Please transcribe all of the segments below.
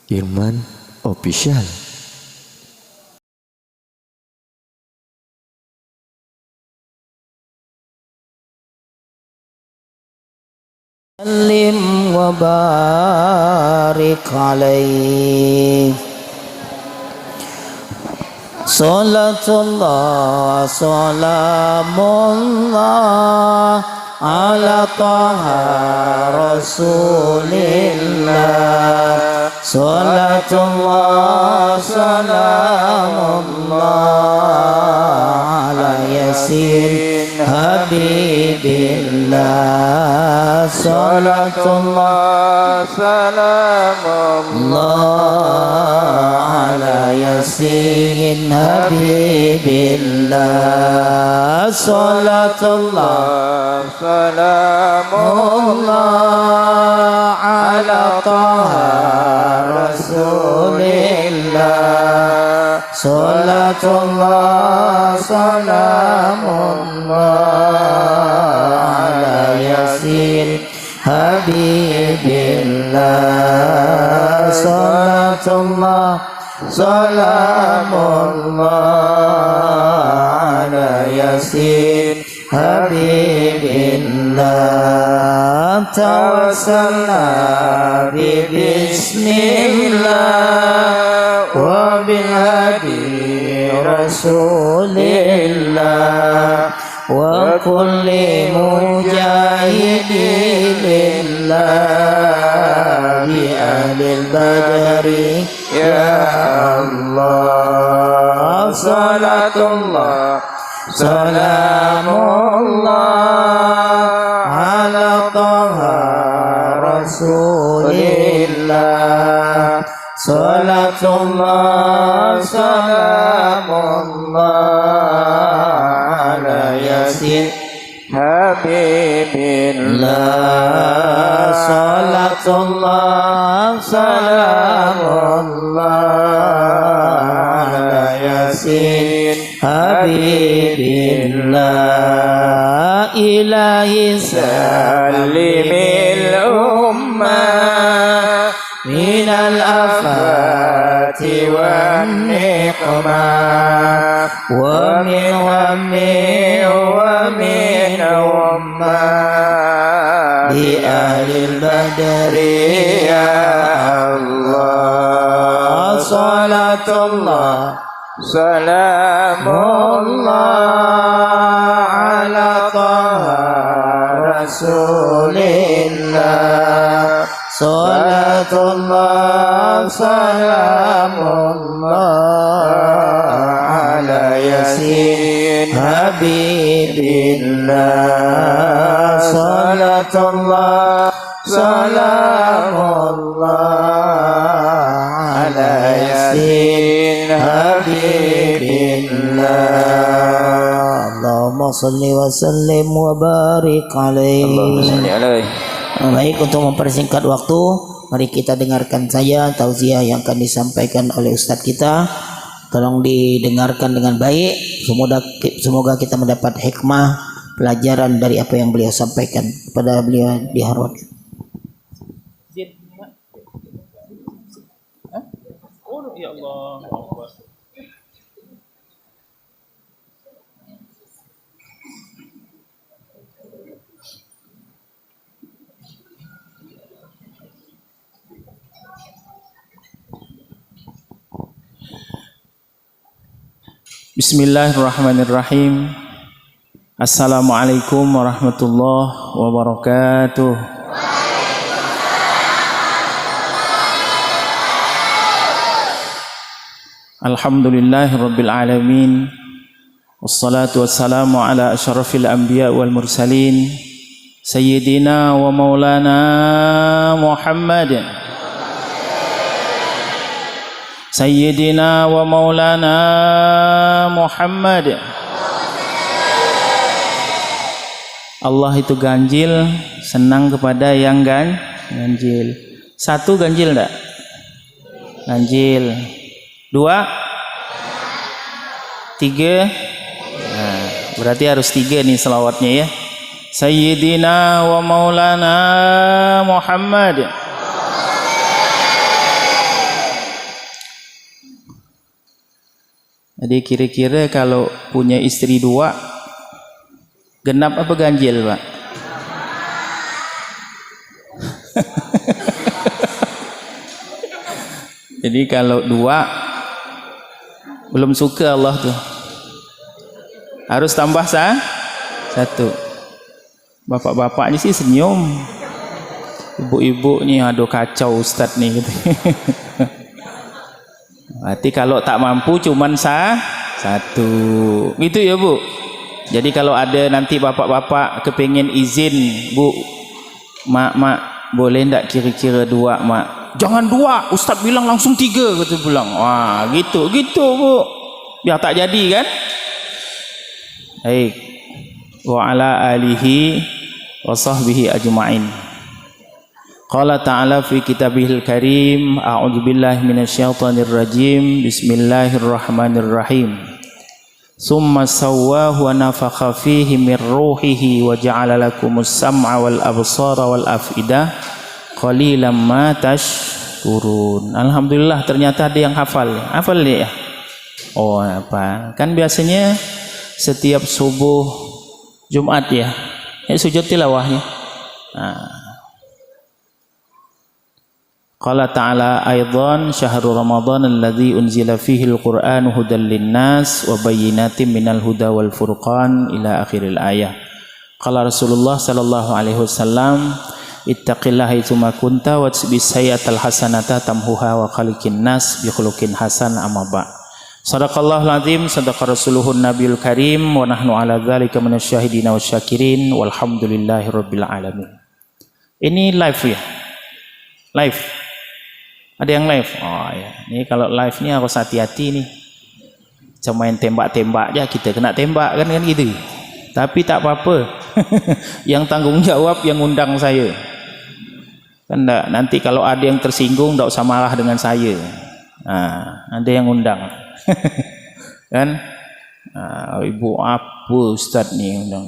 Irman Official. Sallim wa barik alaih. Salatullah salamullah ala taha rasulillah. Salatullah salamullah ala yasin habibillah. Salatullah salamullah ala yasin habibillah. Salatullah salamullah ala taha rasulillah. Salatullah salamullah ala yasin habibillah. Salatullah salamullah ala yasin habibillah. Tawassalna bismillah wa bil hadi rasulillah wa kulli mujahidin lillah bi ahlil badri ya Allah. Salatullah salamullah ala taha rasulillah. Salatullah salamullah ala yasin habibillah. Salatullah salamullah ala yasin habibillah. Ilahi salimil ummah minal afati wan niqmah wa min ummah bi ahlil badri ya Allah. Salatullah salamullah ala taha rasulillah. Salatullah salamullah ala yasin habibillah. Salatullah salamullah ala yasin habibillah. Allahumma salli wa sallim wa barik alaihi. Allahumma salli alaihi. Baik, untuk mempersingkat waktu, mari kita dengarkan saja tausiah yang akan disampaikan oleh Ustadz kita. Tolong didengarkan dengan baik. Semoga kita mendapat hikmah, pelajaran dari apa yang beliau sampaikan. Kepada beliau dihormati. Ya Allah. Bismillahirrahmanirrahim. Assalamualaikum warahmatullahi wabarakatuh. Alhamdulillahirabbil alamin. Wassalatu wassalamu ala asyrafil anbiya wal mursalin sayyidina wa maulana Muhammad. Sayyidina wa maulana Muhammad. Allah itu ganjil, senang kepada yang ganjil. Satu ganjil enggak? Ganjil. Dua? Tiga? Nah, berarti harus tiga nih selawatnya ya. Sayyidina wa maulana Muhammad. Jadi kira-kira kalau punya istri 2, genap apa ganjil, Pak? Jadi kalau 2 belum suka Allah tuh, harus tambah 1. Bapak-bapak ini sih senyum, ibu-ibu nih aduh kacau Ustadz nih gitu. Berarti kalau tak mampu cuman 1 gitu ya Bu. Jadi kalau ada nanti bapak-bapak kepingin izin, Bu, mak boleh ndak kira-kira 2 mak? Jangan 2, Ustadz bilang langsung 3 kata pulang. Wah gitu Bu, biar tak jadi kan. Baik, wa ala alihi wa sahbihi ajma'in. Qala ta'ala fi kitabihil karim, a'udzu billahi minasyaitonir rajim, bismillahirrahmanirrahim. Summa sawwahu wa nafakha fihi min ruhihi wa ja'ala lakumus sam'a wal absara wal afidah qalilan ma tashkurun. Alhamdulillah ternyata ada yang hafal. Hafal ya? Oh, apa? Kan biasanya setiap subuh Jumat ya, sujud tilawahnya. Qala ta'ala aidan syahrul ramadhan alladzi unzila fihi al-Qur'anu hudan linnas wa bayyinatin minal huda wal furqan ila akhiril ayah. Qala Rasulullah sallallahu alaihi wasallam ittaqillaha haitsuma kunta watsbis sayyatal hasanata tamhuha wa khaliqin nas bi khuluqin hasan amma ba. Sadaqallahul azim, sadaqa rasuluhun nabiyul karim wa nahnu ala dzalika minasyahidin wasyakirin walhamdulillahirabbil alamin. Ini live ya. Live. Ada yang live? Oh ya, ini kalau live ini harus hati-hati nih. Cuma main tembak-tembak aja, kita kena tembak kan gitu. Tapi tak apa-apa. Yang tanggung jawab yang undang saya. Kan enggak, nanti kalau ada yang tersinggung enggak usah marah dengan saya. Ada yang undang. Kan? Ibu apa Ustadz nih undang?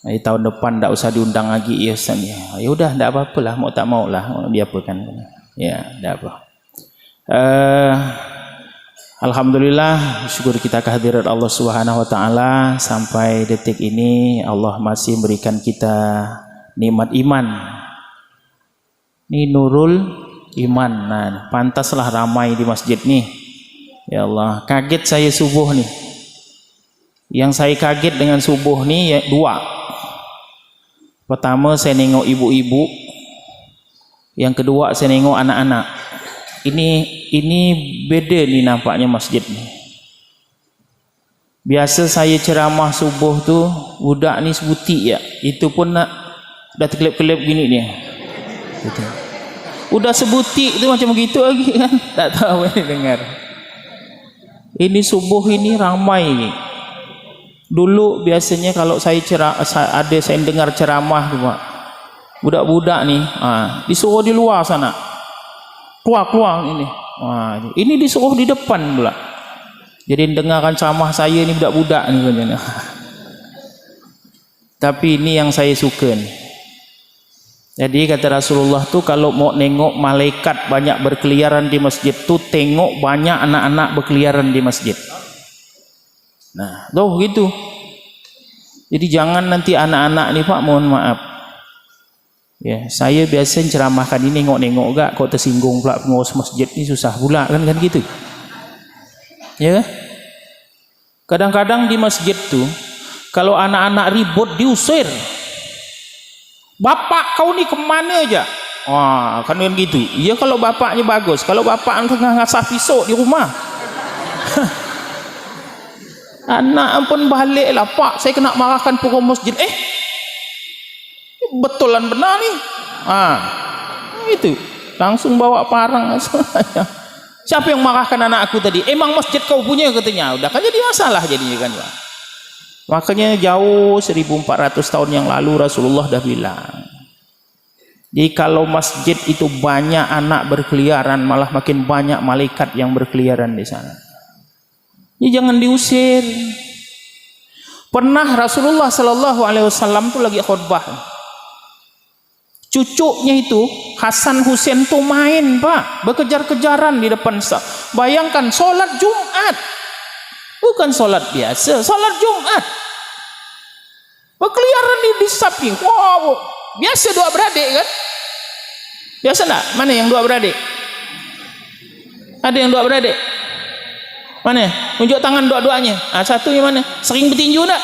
Tahun depan tak usah diundang lagi ya Ustaz ya. Ya udah enggak apa-apalah, mau tak mau lah, diapakan. Ya, enggak apa. Alhamdulillah, syukur kita kehadirat Allah Subhanahu wa taala sampai detik ini Allah masih memberikan kita nikmat iman. Ini nurul iman. Nah, pantaslah ramai di masjid nih. Ya Allah, kaget saya subuh nih. Yang saya kaget dengan subuh nih ya 2. Pertama saya nengok ibu-ibu, yang kedua saya nengok anak-anak. Ini beda nih nampaknya masjid nih. Biasa saya ceramah subuh tuh budak nih sebutik ya, itu pun dah terkelip-kelip gini dia. Gitu. Udah sebutik itu macam begitu lagi kan, tak tahu ini dengar. Ini subuh ini ramai nih. Dulu biasanya kalau saya saya dengar ceramah tuh Pak, budak-budak nih, disuruh di luar sana, keluar ini, ini disuruh di depan pula. Jadi dengarkan ceramah saya ini budak-budak nih katanya. Tapi ini yang saya suka nih. Jadi kata Rasulullah tuh kalau mau nengok malaikat banyak berkeliaran di masjid tuh tengok banyak anak-anak berkeliaran di masjid. Nah, tuh gitu. Jadi jangan nanti anak-anak nih Pak, mohon maaf. Ya, saya biasa ceramahkan ini nengok-nengok gak kok tersinggung pula pengurus masjid ini susah pula kan gitu. Ya. Kadang-kadang di masjid tuh kalau anak-anak ribut diusir. Bapak kau nih kemana aja? Wah, kan gitu. Iya kalau bapaknya bagus. Kalau bapak tengah ngasah pisau di rumah. Anak pun balik lah Pak, saya kena marahkan pengurus masjid. Betulan benar nih. Itu langsung bawa parang. Siapa yang marahkan anak aku tadi? Emang masjid kau punya katanya. Udah kan jadi masalah jadinya kan Pak. Makanya jauh 1400 tahun yang lalu Rasulullah dah bilang. Jadi kalau masjid itu banyak anak berkeliaran, malah makin banyak malaikat yang berkeliaran di sana. Ini jangan diusir. Pernah Rasulullah Sallallahu Alaihi Wasallam tuh lagi khutbah, cucunya itu Hasan Husain tuh main Pak, berkejar-kejaran di depan Bayangkan sholat Jumat, bukan sholat biasa, sholat Jumat. Berkeliaran di samping. Wow, biasa dua beradik kan? Biasa enggak? Mana yang dua beradik? Ada yang dua beradik? Mana? Tunjuk tangan dua-duanya. Satunya mana? Sering bertinju enggak?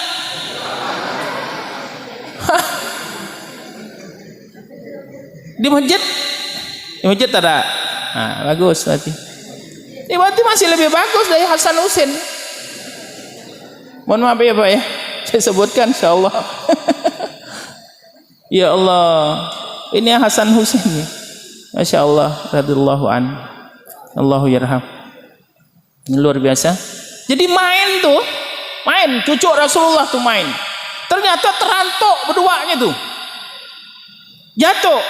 Di masjid? Di masjid tak ada. Bagus berarti. Ini berarti masih lebih bagus dari Hasan Husain. Mohon maaf ya Pak ya, saya sebutkan insyaallah. Ya Allah, ini Hasan Husain ya. Masya Allah, radhiyallahu an. Allahu yarham. Ini luar biasa. Jadi main tuh, main cucu Rasulullah tuh main. Ternyata terantok berduanya tuh. Jatuh.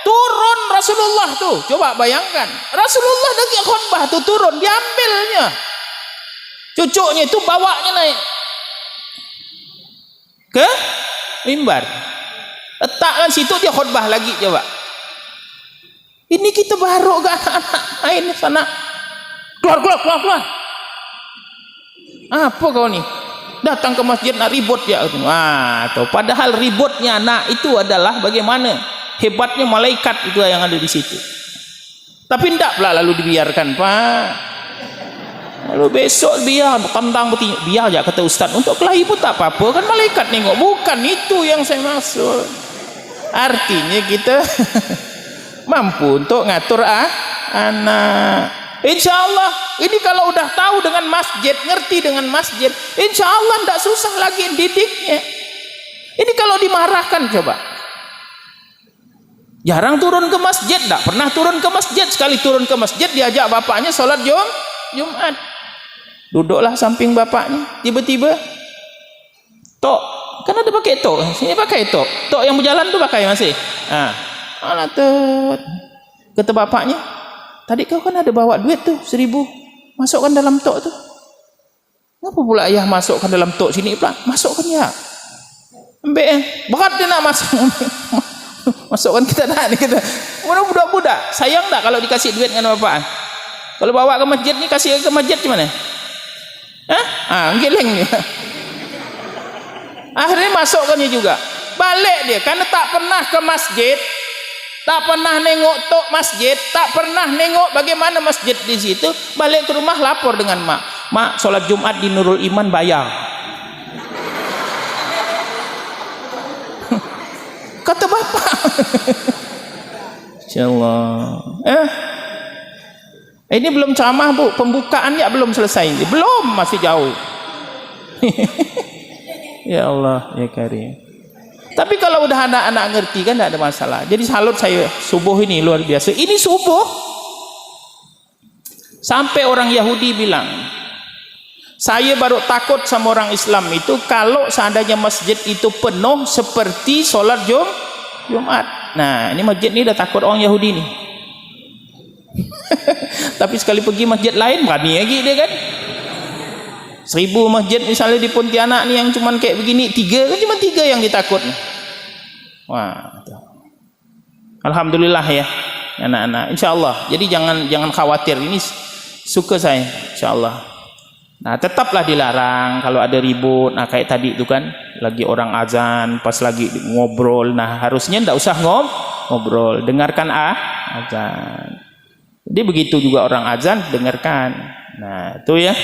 Turun Rasulullah tuh. Coba bayangkan. Rasulullah lagi khutbah tuh turun, diambilnya. Cucunya itu bawanya naik ke mimbar. Letakkan situ dia khutbah lagi coba. Ini kita baru ke anak-anak main sana. Keluar. Apa kau nih? Datang ke masjid nak ribut ya. Tuh. Padahal ributnya anak itu adalah bagaimana hebatnya malaikat itu yang ada di situ. Tapi tidak pula lalu dibiarkan Pak. Lalu besok biar tentang bertinju. Biar aja kata Ustaz. Untuk kelahi pun tak apa-apa. Kan malaikat nengok. Bukan itu yang saya maksud. Artinya kita mampu untuk ngatur anak. Insya Allah ini kalau udah tahu dengan masjid, ngerti dengan masjid, insya Allah tidak susah lagi didiknya. Ini kalau dimarahkan coba. Jarang turun ke masjid, tidak pernah turun ke masjid. Sekali turun ke masjid diajak bapaknya sholat Jumat. Duduklah samping bapaknya. Tiba-tiba tok, kan ada pakai tok. Sini pakai tok. Tok yang berjalan tuh pakai masih. Alah tuh. Kata bapaknya, tadi kau kan ada bawa duit tuh 1.000. Masukkan dalam tok tuh. Kenapa pula ayah masukkan dalam tok sini pula? Masukkan ya. Ambil berat dia nak masuk. Masukkan kita nak ni kita. Mana budak-budak sayang tak kalau dikasih duit dengan bapak? Kalau bawa ke masjid ni kasih ke masjid macam mana? Geleng dia. Akhirnya masukkannya juga. Balik dia karena tak pernah ke masjid, tak pernah nengok tok masjid, tak pernah nengok bagaimana masjid di situ. Balik ke rumah lapor dengan mak. Mak, solat Jumat di Nurul Iman bayar. Kata bapak. Insyaallah. Ini belum ceramah Bu, pembukaannya belum selesai. Belum, masih jauh. Ya Allah, ya Karim. Tapi kalau udah anak-anak ngerti kan tidak ada masalah. Jadi salut saya subuh ini luar biasa. Ini subuh sampai orang Yahudi bilang, saya baru takut sama orang Islam itu kalau seandainya masjid itu penuh seperti sholat Jumat. Nah ini masjid ini udah takut orang Yahudi nih. Tapi sekali pergi masjid lain berani lagi dia kan. 1000 masjid misalnya di Pontianak nih yang cuman kayak begini 3 kan, cuma 3 yang ditakut. Wah, alhamdulillah ya anak-anak. Insyaallah. Jadi jangan khawatir, ini suka saya insyaallah. Nah tetaplah dilarang kalau ada ribut. Nah kayak tadi itu kan lagi orang azan pas lagi ngobrol. Nah harusnya tidak usah ngobrol, dengarkan azan. Jadi begitu juga orang azan dengarkan. Nah itu ya,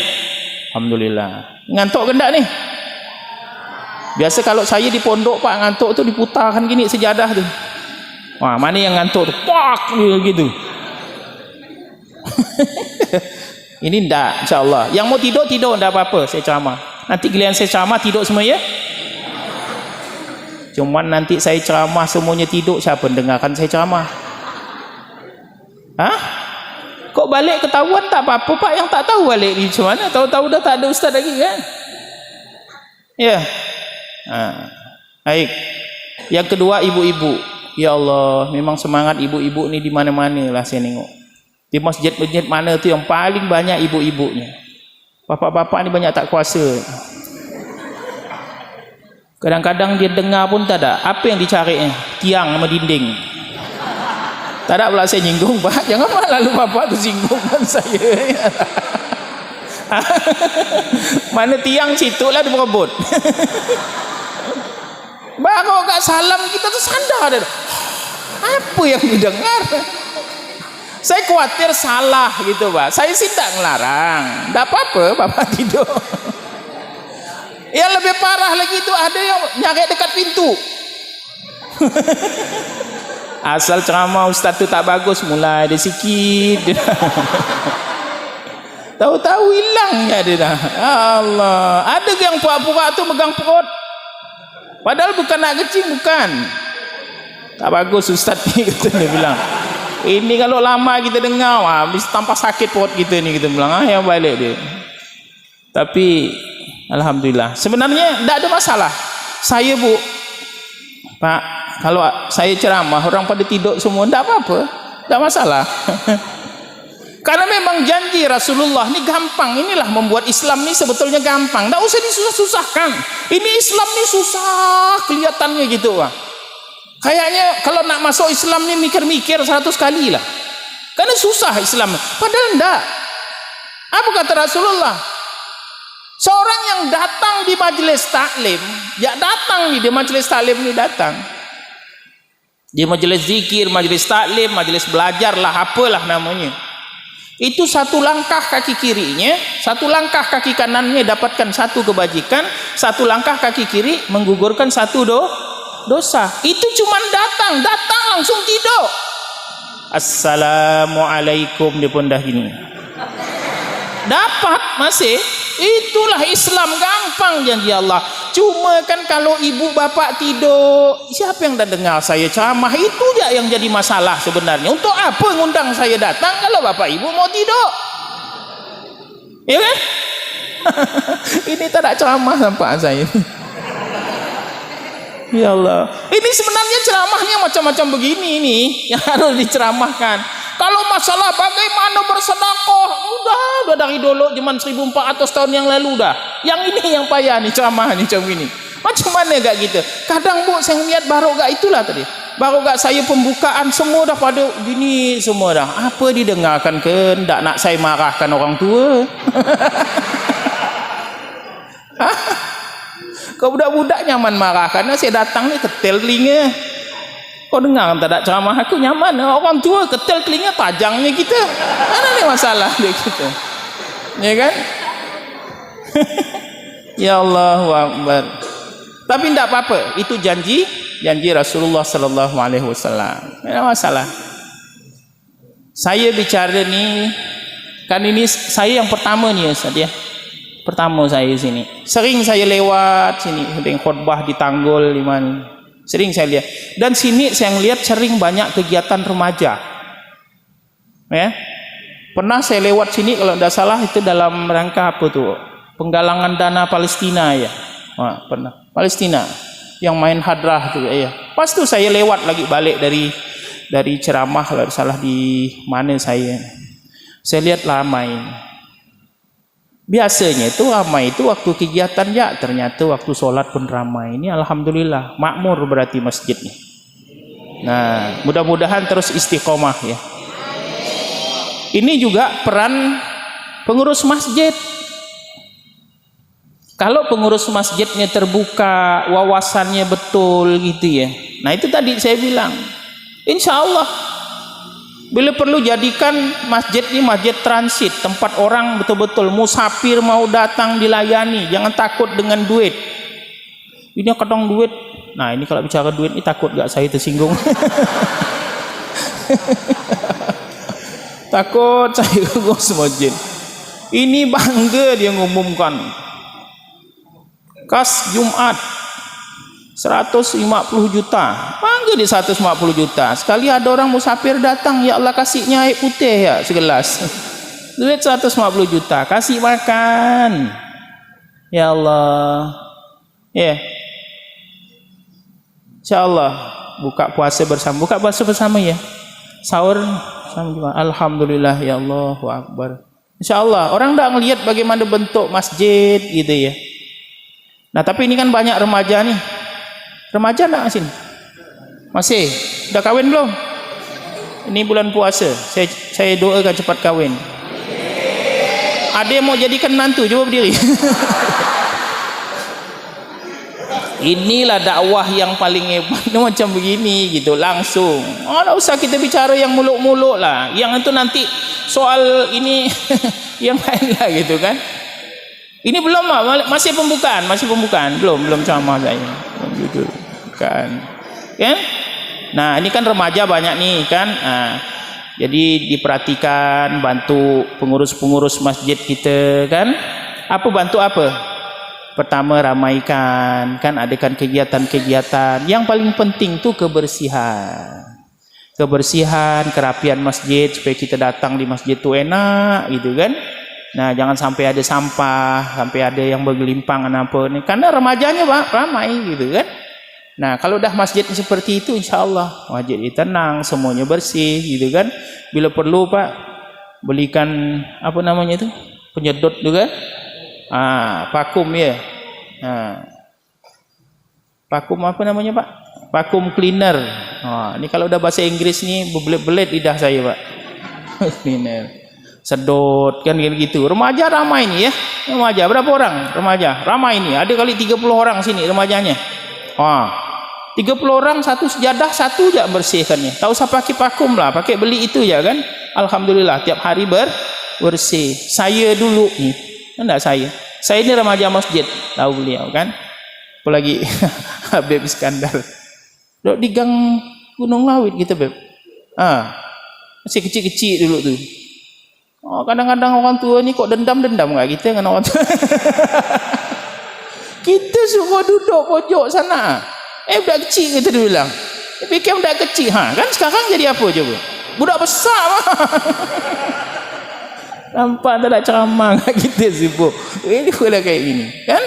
alhamdulillah. Ngantuk ke enggak nih? Biasa kalau saya di pondok Pak, ngantuk tuh diputarkan gini sejadah tuh. Wah mana yang ngantuk tuh? Pak gitu. Ini enggak, insyaallah. Yang mau tidur enggak apa-apa, saya ceramah. Nanti giliran saya ceramah tidur semua ya. Cuman nanti saya ceramah semuanya tidur, siapa dengarkan saya ceramah? Kok balik ketahuan tak apa-apa Pak, yang tak tahu balik ni macam mana? Tahu-tahu dah tak ada ustaz lagi kan? Ya. Baik. Yang kedua ibu-ibu. Ya Allah, memang semangat ibu-ibu ni di mana-mana lah saya tengok. Di masjid-masjid mana tu yang paling banyak ibu-ibunya. Bapak-bapak ni banyak tak kuasa. Kadang-kadang dia dengar pun tak ada. Apa yang dicari? Tiang sama dinding. Tak ada pula saya nyinggung, Pak. Jangan lalu Bapak tu singgungkan saya. Mana tiang situ lah dia berebut. Baru kat salam kita tu sadar dah. Apa yang didengar? Saya khawatir salah gitu, Pak. Saya sih tak ngelarang. Tak apa-apa Bapak tidur. Yang lebih parah lagi itu ada yang nyari dekat pintu. Asal ceramah ustaz tu tak bagus, mulai ada sikit. Tahu-tahu hilangnya dia dah. Allah. Ada yang pura-pura tu megang perut. Padahal bukan nak kecing, bukan. Tak bagus ustaz ni, kata dia bilang. Ini kalau lama kita dengar, mesti tampak sakit perut kita ni, kita bilang. Yang balik dia. Tapi alhamdulillah. Sebenarnya tak ada masalah. Saya Bu, Pak, kalau saya ceramah orang pada tidur semua, tak apa-apa, tak masalah. Karena memang janji Rasulullah ni gampang. Inilah membuat Islam ni sebetulnya gampang. Tak usah disusah-susahkan. Ini Islam ni susah kelihatannya gitu, Pak. Kayaknya kalau nak masuk Islam ni mikir-mikir 100 kali lah. Karena susah Islam. Padahal enggak. Apa kata Rasulullah? Seorang yang datang di majelis taklim, ya datang di majelis taklim ni datang. Di majelis zikir, majelis taklim, majelis belajar lah, apalah namanya. Itu satu langkah kaki kirinya, satu langkah kaki kanannya dapatkan satu kebajikan, satu langkah kaki kiri menggugurkan satu dosa. Itu cuman datang langsung tidur. Assalamualaikum, dia pun dah gini. Dapat masih. Itulah Islam, gampang janji Allah. Cuma kan kalau ibu bapak tidur, siapa yang dah dengar saya ceramah? Itu je yang jadi masalah sebenarnya. Untuk apa ngundang saya datang kalau bapak ibu mau tidur? Ya kan? Ini tak ada ceramah nampak saya. Ya Allah. Ini sebenarnya ceramahnya macam-macam begini nih yang harus diceramahkan. Kalau masalah bagaimana bersedekah, udah dari dulu zaman 1400 tahun yang lalu dah. Yang ini yang payah nih ceramah nih macam gini. Macam mana gak gitu? Kadang Bu saya lihat baru gak itulah tadi. Baru gak saya pembukaan semua dah pada gini semua dah. Apa didengarkan ke? Ndak nak saya marahkan orang tua. Kau budak-budak nyaman marah karena saya datang ni ketel telinga. Kau dengar tak ada ceramah aku nyaman. Orang tua ketel telinga tajangnya kita. Mana ni masalah dia kita? Ya kan? Ya Allahu Akbar. Tapi tidak apa-apa. Itu janji Rasulullah sallallahu alaihi wasallam. Tidak masalah. Saya bicara ni kan ini saya yang pertama ni Ustaz ya. Pertama saya sini. Sering saya lewat sini, sering khutbah di Tanggul di mana. Sering saya lihat. Dan sini saya lihat sering banyak kegiatan remaja. Ya. Pernah saya lewat sini kalau tidak salah itu dalam rangka apa tuh? Penggalangan dana Palestina ya. Pernah. Palestina yang main hadrah tuh ya. Pas tuh saya lewat lagi balik dari ceramah kalau salah di mana saya. Saya lihat ramai. Biasanya itu ramai itu waktu kegiatan ya, ternyata waktu sholat pun ramai. Ini alhamdulillah makmur berarti masjid nih. Nah, mudah-mudahan terus istiqomah ya. Ini juga peran pengurus masjid. Kalau pengurus masjidnya terbuka, wawasannya betul gitu ya. Nah, itu tadi saya bilang. Insya Allah bila perlu jadikan masjid ini masjid transit, tempat orang betul-betul musafir mau datang dilayani, jangan takut dengan duit. Ini kadang duit. Nah, ini kalau bicara duit ini takut gak saya tersinggung. Takut saya ngurus masjid. Ini bangga dia ngumumkan. Kas Jumat 150 juta. Bangga di 150 juta. Sekali ada orang musafir datang, ya Allah kasihnya air putih ya segelas. Duit 150 juta, kasih makan. Ya Allah. Ya. Yeah. Insyaallah buka puasa bersama. Buka puasa bersama ya. Sahur sama juga. Alhamdulillah ya Allahu Akbar. Insyaallah orang dah ngelihat bagaimana bentuk masjid gitu ya. Nah, tapi ini kan banyak remaja nih. Remaja enggak sini? Masih? Udah kawin belum? Ini bulan puasa. Saya doakan cepat kahwin. Ada yang mau jadikan menantu, coba berdiri. Inilah dakwah yang paling hebat. Macam begini gitu, langsung. Oh, tak usah kita bicara yang muluk-muluk lah. Yang itu nanti soal ini yang lain lah gitu kan. Ini belum, masih pembukaan, belum ceramah saya. Gitu kan. Kan? Nah, ini kan remaja banyak nih kan. Nah, jadi diperhatikan, bantu pengurus-pengurus masjid kita kan. Bantu apa? Pertama, ramaikan, kan adakan kegiatan-kegiatan. Yang paling penting tuh kebersihan. Kebersihan, kerapian masjid supaya kita datang di masjid tuh enak gitu kan. Nah, jangan sampai ada sampah, sampai ada yang bergelimpang apa nih. Karena remajanya ramai gitu kan. Nah, kalau dah masjid seperti itu, insya-Allah masjid ini tenang, semuanya bersih gitu kan. Bila perlu Pak, belikan apa namanya itu? Penyedot juga. Vakum ya. Vakum apa namanya Pak? Vakum cleaner. Ini kalau udah bahasa Inggris nih bebelit-belit lidah saya Pak. Cleaner. Sedot kan gitu. Remaja ramai nih ya. Remaja berapa orang? Remaja ramai nih. Ada kali 30 orang sini remajanya. 30 orang satu sejadah satu aja bersihkannya. Tak usah pakai vakum lah, pakai beli itu ya kan. Alhamdulillah tiap hari bersih. Saya dulu nih. Enggak saya ini remaja masjid, tahu beliau kan. Apalagi Habib Iskandar. Duduk di gang Gunung Lawit gitu Beb. Masih kecil-kecil dulu tuh. Kadang-kadang orang tua ni kok dendam-dendam enggak kita dengan orang tua. Kita semua duduk pojok sana. Budak kecil kita bilang. Fikir budak kecil. Kan sekarang jadi apa coba? Budak besar mah. Nampak tak ada ceramah kita sibuk. Ini pula kayak gini, kan?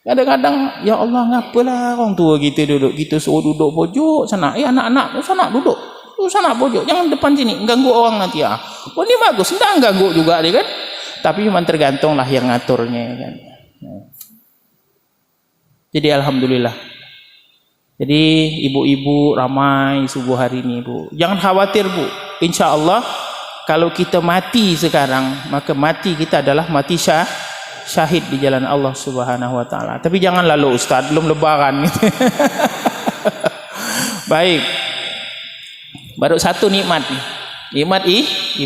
Kadang-kadang ya Allah ngapalah orang tua kita duduk, kita suruh duduk pojok sana. Anak-anak sana duduk. Sana pojok, jangan depan sini, ganggu orang nanti ya. Ini bagus, enggak ganggu juga dia kan. Tapi memang tergantunglah yang ngaturnya kan. Jadi alhamdulillah. Jadi ibu-ibu ramai subuh hari ini Bu. Jangan khawatir Bu. Insya-Allah kalau kita mati sekarang, maka mati kita adalah mati syahid di jalan Allah Subhanahu wa taala. Tapi jangan lalu Ustaz, belum lebaran gitu. Baik. Baru satu nikmat. Nikmat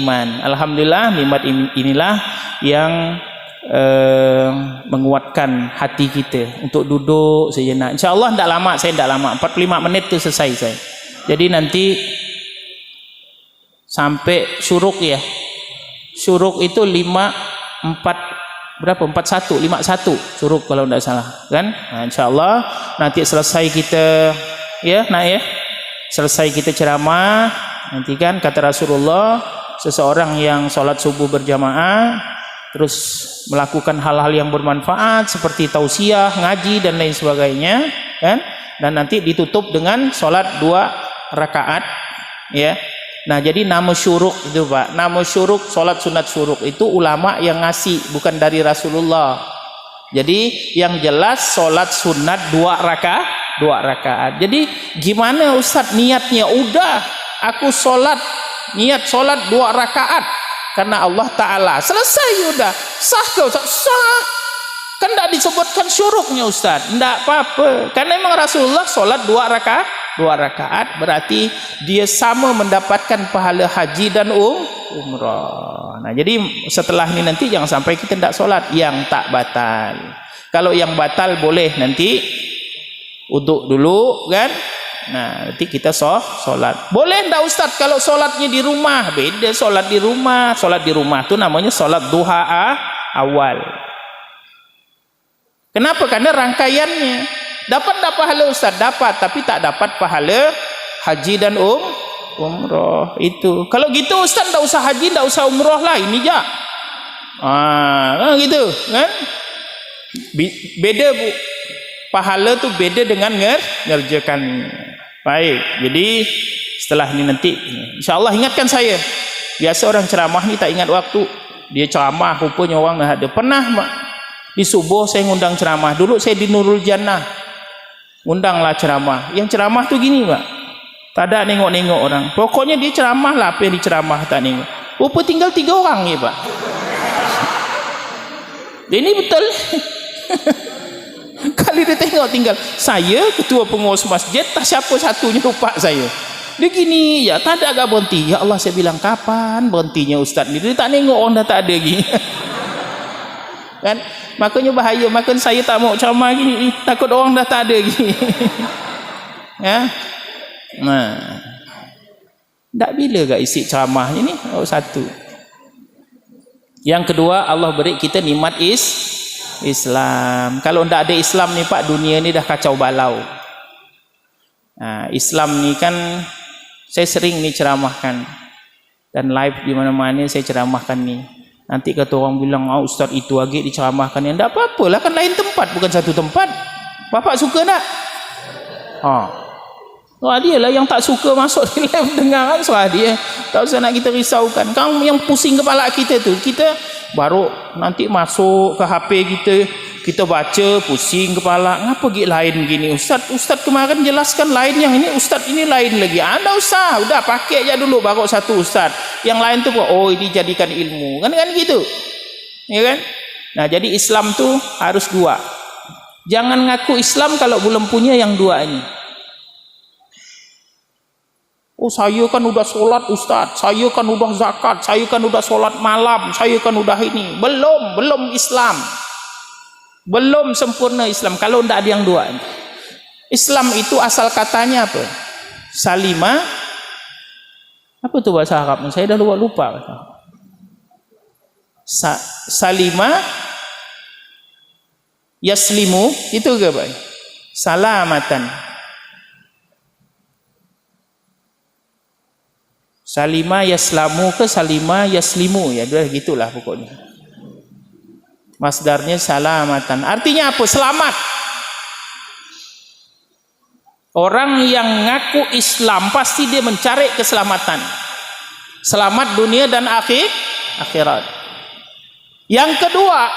iman. Alhamdulillah nikmat inilah yang menguatkan hati kita untuk duduk sejenak. Insya-Allah tidak lama, saya tidak lama. 45 menit tu selesai saya. Jadi nanti sampai syuruk ya. Syuruk itu 51 syuruk kalau tidak salah kan. Nah, insyaallah nanti selesai kita selesai kita ceramah, nanti kan kata Rasulullah, seseorang yang sholat subuh berjamaah terus melakukan hal-hal yang bermanfaat seperti tausiah, ngaji dan lain sebagainya kan, dan nanti ditutup dengan sholat 2 rakaat ya. Nah, jadi nama syuruk itu Pak, nama syuruk, sholat sunat syuruk itu ulama yang ngasih, bukan dari Rasulullah. Jadi yang jelas sholat sunat 2 rakaat. Jadi gimana Ustaz niatnya? Udah, aku niat sholat 2 rakaat karena Allah Ta'ala. Selesai udah. Sah ke Ustaz? Sah. Kan tidak disebutkan syuruknya Ustaz. Tidak apa-apa. Karena memang Rasulullah sholat 2 rakaat berarti dia sama mendapatkan pahala haji dan umrah. Nah, jadi setelah ini nanti jangan sampai kita tidak sholat yang tak batal. Kalau yang batal boleh nanti uduk dulu kan. Nah, nanti kita sholat. Boleh tidak Ustaz kalau sholatnya di rumah? Beda sholat di rumah. Sholat di rumah itu namanya sholat duha awal. Kenapa? Karena rangkaiannya. Dapat tak pahala Ustaz? Dapat, tapi tak dapat pahala haji dan umrah itu. Kalau gitu Ustaz tak usah haji, tak usah umrah lah, ini je. Gitu kan? Beda Bu. Pahala tu beda dengan ngerjakan. Baik. Jadi setelah ini nanti insya-Allah ingatkan saya. Biasa orang ceramah ni tak ingat waktu. Dia ceramah rupanya orang dah ada. Pernah di subuh saya ngundang ceramah. Dulu saya di Nurul Jannah. Undanglah ceramah. Yang ceramah tu gini Pak. Tak ada nengok-nengok orang. Pokoknya dia ceramah lah apa yang diceramah, tak nengok. Rupa tinggal 3 orang je Pak. Ini betul. Kali dia tengok tinggal saya, ketua pengurus masjid, tak siapa satunya rupa saya. Dia gini ya, tak ada agak berhenti. Ya Allah, saya bilang kapan berhentinya ustaz ni? Dia tak nengok orang dah tak ada lagi. Kan? Makanya bahaya. Makanya saya tak mau ceramah lagi. Takut orang dah tak ada lagi. Ya. Nah. Tak bila gak isi ceramah ni? Oh, satu. Yang kedua, Allah beri kita nikmat Islam. Kalau ndak ada Islam ni Pak, dunia ni dah kacau balau. Nah, Islam ni kan saya sering ni ceramahkan dan live di mana-mana saya ceramahkan ni. Nanti kata orang bilang, ustaz itu lagi diceramahkan, yang tak apa-apalah, kan lain tempat bukan satu tempat. Bapak suka tak? Dia lah yang tak suka masuk di live dengar kan, soal dia. Tak usah nak kita risaukan. Kau yang pusing kepala kita tu, kita baru nanti masuk ke HP kita baca, pusing kepala. Ngapa pergi lain gini? Ustaz kemarin jelaskan lain, yang ini ustaz ini lain lagi. Anda usah, udah pakai aja dulu baru satu ustaz. Yang lain tu ini jadikan ilmu. Kan gitu. Ya kan? Nah, jadi Islam tu harus 2. Jangan ngaku Islam kalau belum punya yang 2 ini. Saya kan udah sholat ustaz, saya kan udah zakat, saya kan udah sholat malam, saya kan udah ini. Belum Islam. Belum sempurna Islam kalau tidak ada yang 2. Islam itu asal katanya apa? Salima. Apa tu bahasa Arabnya? Saya dah lupa. Salima yaslimu, itu ke Pak? Salamatan. Salima yaslamu ke salima yaslimu, ya udah gitulah pokoknya. Masdarnya salamatan. Artinya apa? Selamat. Orang yang ngaku Islam pasti dia mencari keselamatan. Selamat dunia dan akhirat. Yang kedua,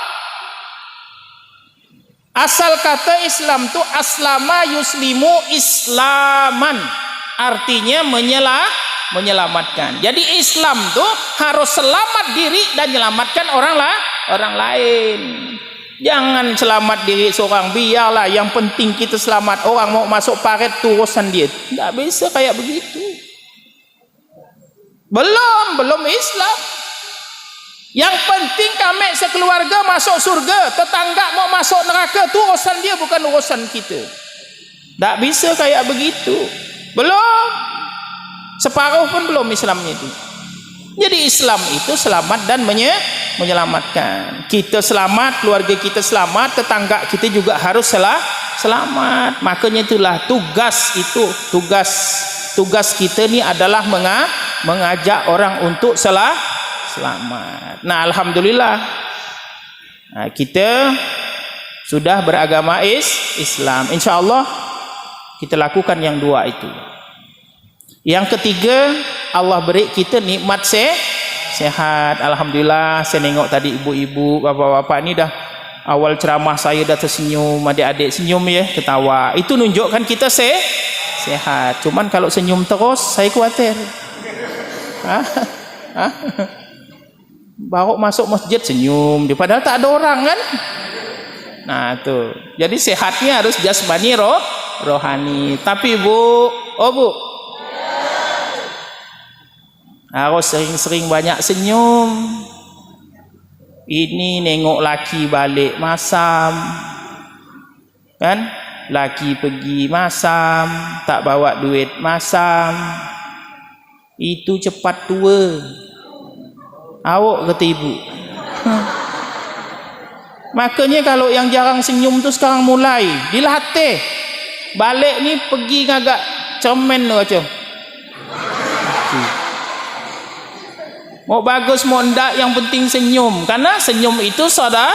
asal kata Islam tu aslama yuslimu islaman. Artinya menyelamatkan. Jadi Islam tu harus selamat diri dan menyelamatkan orang lain. Jangan selamat diri seorang, biarlah yang penting kita selamat. Orang mau masuk paret tu urusan dia. Tak bisa kayak begitu. Belum Islam. Yang penting kami sekeluarga masuk surga, tetangga mau masuk neraka tu urusan dia, bukan urusan kita. Tak bisa kayak begitu. Belum. Separuh pun belum Islamnya itu. Jadi Islam itu selamat dan menyelamatkan. Kita selamat, keluarga kita selamat, tetangga kita juga harus selamat. Makanya itulah tugas kita ni adalah mengajak orang untuk selamat. Nah, alhamdulillah. Nah, kita sudah beragama Islam. Insya-Allah kita lakukan yang 2 itu. Yang ketiga, Allah beri kita nikmat sehat. Alhamdulillah, saya tengok tadi ibu-ibu, bapak-bapak ni dah awal ceramah saya dah tersenyum, adik-adik senyum ya, ketawa. Itu nunjukkan kita sehat. Cuman kalau senyum terus, saya khawatir. Baru masuk masjid senyum, padahal tak ada orang kan? Nah tuh. Jadi sehatnya harus jasmani, rohani. Tapi Bu, harus sering-sering banyak senyum. Ini nengok laki balik masam, kan? Laki pergi masam, tak bawa duit masam. Itu cepat tua. Awak kata ibu. Makanya kalau yang jarang senyum tu sekarang mulai dilatih. Balik ni pergi ngagak cermin tu macam. Mau bagus mau ndak, yang penting senyum. Karena senyum itu sedekah.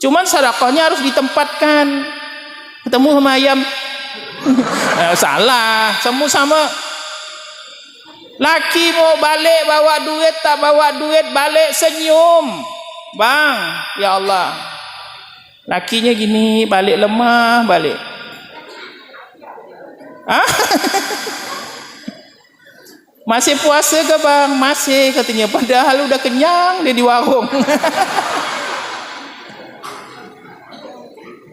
Cuman sedekahnya harus ditempatkan. Ketemu sama ayam. Salah, semua sama. Laki mau balik bawa duit, tak bawa duit, balik senyum. Bang, ya Allah. Lakinya gini, balik lemah, balik. Ah? Masih puasa ke bang? Masih katanya. Padahal udah kenyang dia di warung.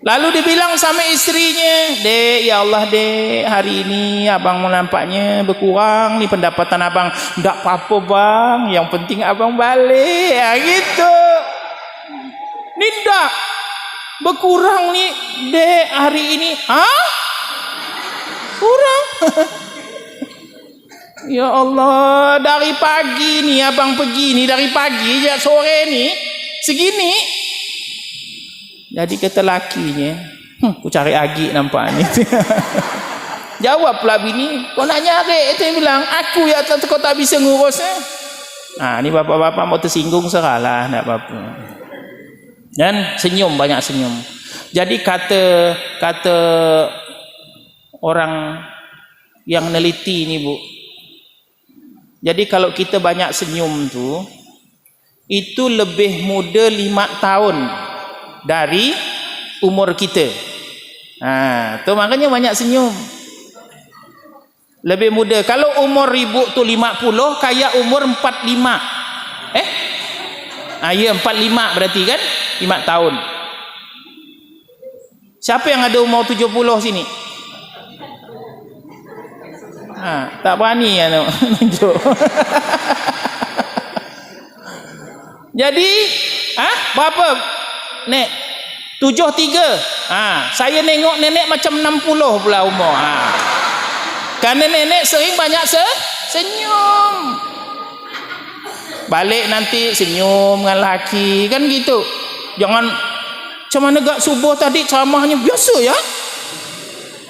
Lalu dibilang sama istrinya, Dek, ya Allah Dek, hari ini abang nampaknya berkurang nih pendapatan abang. Nggak apa-apa bang, yang penting abang balik. Ya gitu. Ini ndak berkurang nih Dek hari ini. Hah? Kurang? Ya Allah, dari pagi nih abang pergi nih, dari pagi aja sore nih segini. Jadi kata lakinya, ku cari agi nampaknya. Jawab pula bini, kau nak nyari? Itu yang bilang, aku ya kau tak bisa ngurusnya. Nah, ini bapak-bapak mau tersinggung seralah, tak apa-apa. Dan senyum, banyak senyum. Jadi kata orang yang neliti ini bu. Jadi kalau kita banyak senyum tu, itu lebih muda 5 tahun dari umur kita. Nah, tu makanya banyak senyum. Lebih muda. Kalau umur ibu tu 50, kayak umur 45. Ya 45 berarti kan 5 tahun. Siapa yang ada umur 70 sini? Tak berani ya nunjuk. Jadi, berapa? Nek 73. Saya nengok nenek macam 60 pula umur. Karena nenek sering banyak senyum. Balik nanti senyum dengan laki, kan gitu. Jangan macam mana gak subuh tadi ceramahnya biasa ya?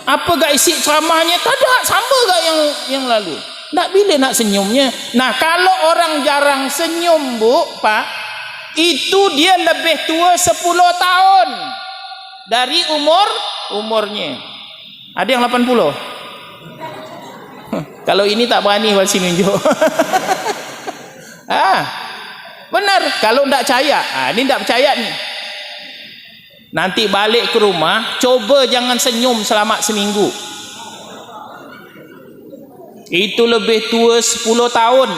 Apa gak isi ceramahnya? Tak ada, sama gak yang lalu? Tak bila nak senyumnya. Nah, kalau orang jarang senyum, Bu, Pak, itu dia lebih tua 10 tahun dari umurnya. Ada yang 80? Kalau ini tak berani wasi nunjuk. Benar. Kalau tak percaya, ini tak percaya nih. Nanti balik ke rumah, coba jangan senyum selama seminggu. Itu lebih tua 10 tahun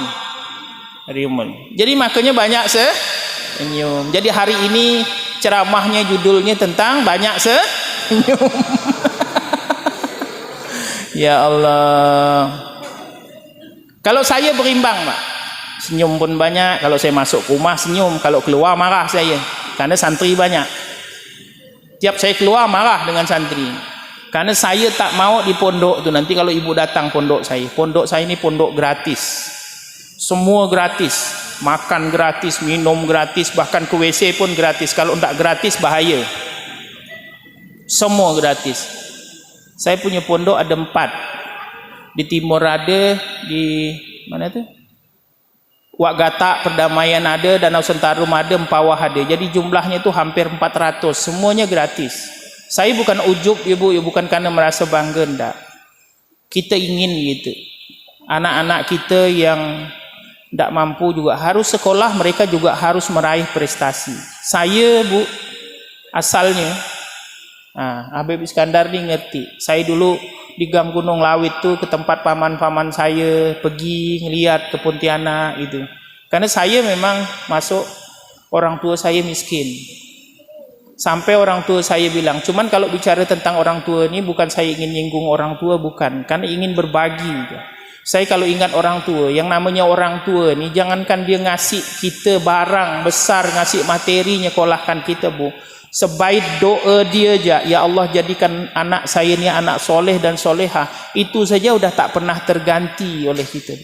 dari umur. Jadi makanya banyak senyum. Jadi hari ini ceramahnya judulnya tentang banyak senyum. Ya Allah. Kalau saya berimbang, Pak. Senyum pun banyak. Kalau saya masuk rumah senyum, kalau keluar marah saya. Karena santri banyak. Tiap saya keluar marah dengan santri. Karena saya tak mau di pondok tu. Nanti kalau ibu datang pondok saya ini pondok gratis. Semua gratis. Makan gratis, minum gratis, bahkan ke WC pun gratis. Kalau tak gratis bahaya. Semua gratis. Saya punya pondok ada 4. Di timur ada, di mana tu? Wak Gatak, Perdamaian ada, Danau Sentarum ada, Empawah ada. Jadi jumlahnya itu hampir 400. Semuanya gratis. Saya bukan ujub ibu, bukan karena merasa bangga, enggak. Kita ingin gitu. Anak-anak kita yang tidak mampu juga harus sekolah, mereka juga harus meraih prestasi. Saya bu, asalnya, Habib Iskandar ni ngerti. Saya dulu di Gam Gunung Lawit tu ke tempat paman-paman saya, pergi ngeliat ke Pontianak gitu. Karena saya memang masuk orang tua saya miskin. Sampai orang tua saya bilang, cuman kalau bicara tentang orang tua ni bukan saya ingin nyinggung orang tua, bukan, karena ingin berbagi. Saya kalau ingat orang tua, yang namanya orang tua ni jangankan dia ngasih kita barang besar, ngasih materi, nyekolahkan kita bu. Sebaik doa dia aja, ya Allah jadikan anak saya ni anak soleh dan soleha, itu saja udah tak pernah terganti oleh kita.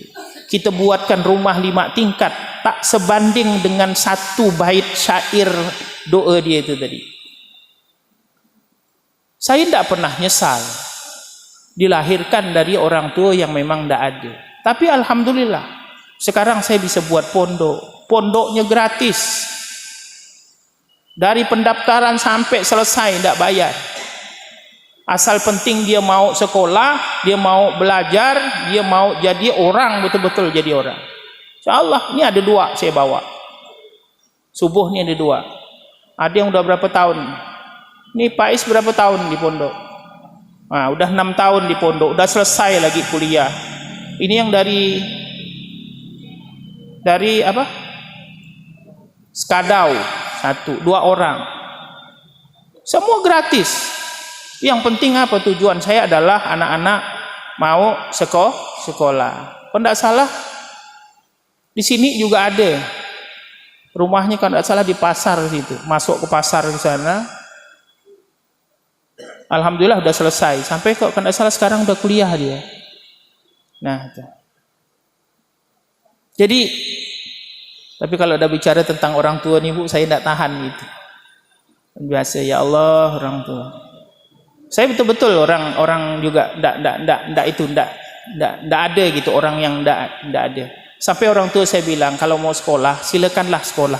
Kita buatkan rumah 5 tingkat, tak sebanding dengan 1 bait syair doa dia itu tadi. Saya tidak pernah nyesal dilahirkan dari orang tua yang memang tidak ada. Tapi alhamdulillah, sekarang saya bisa buat pondok. Pondoknya gratis. Dari pendaftaran sampai selesai tidak bayar. Asal penting dia mau sekolah, dia mau belajar, dia mau jadi orang, betul-betul jadi orang. InsyaAllah, ini ada 2 saya bawa. Subuh ni ada 2. Ada yang udah berapa tahun? Ini Pak Is berapa tahun di pondok? Udah 6 tahun di pondok, udah selesai lagi kuliah. Ini yang dari apa? Skadau, 1, 2 orang. Semua gratis. Yang penting apa, tujuan saya adalah anak-anak mau sekolah. Kalau tidak salah di sini juga ada. Rumahnya kalau tidak salah di pasar situ. Masuk ke pasar di sana. Alhamdulillah udah selesai. Sampai kok kalau tidak salah sekarang udah kuliah dia. Nah, itu. Jadi, tapi kalau udah bicara tentang orang tua nih Bu, saya tidak tahan gitu. Biasa, ya Allah, orang tua. Saya betul-betul orang juga tidak ada gitu orang yang tidak ada. Sampai orang tua saya bilang kalau mau sekolah silakanlah sekolah.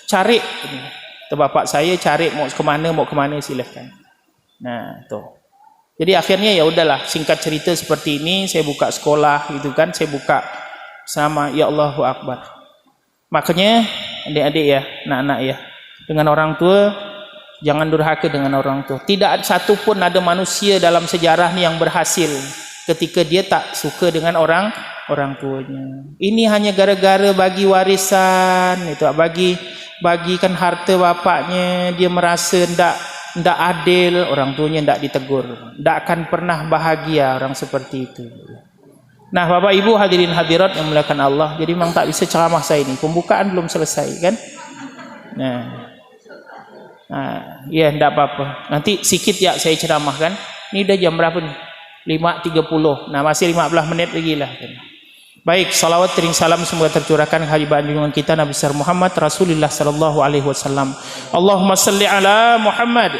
Cari, kata bapak saya, cari mau kemana silakan. Nah, tuh. Jadi akhirnya ya udahlah, singkat cerita seperti ini, saya buka sekolah gitu kan, saya buka sama ya Allahu Akbar. Makanya adik-adik ya, anak-anak ya, dengan orang tua jangan durhaka dengan orang tua. Tidak satu pun ada manusia dalam sejarah nih yang berhasil ketika dia tak suka dengan orang tuanya. Ini hanya gara-gara bagi warisan, itu bagikan harta bapaknya, dia merasa ndak adil, orang tuanya ndak ditegur. Ndak akan pernah bahagia orang seperti itu. Nah, Bapak Ibu hadirin hadirat yang dimuliakan Allah, jadi memang tak bisa ceramah saya ini. Pembukaan belum selesai kan? Nah, ya ndak apa-apa. Nanti sikit ya saya ceramahkan. Ini udah jam berapa nih? 5.30. Nah, masih 15 menit lagi lah. Baik, salawat tering salam semoga tercurahkan hadirat junjungan kita Nabi besar Muhammad Rasulullah sallallahu alaihi wasallam. Allahumma salli ala Muhammad.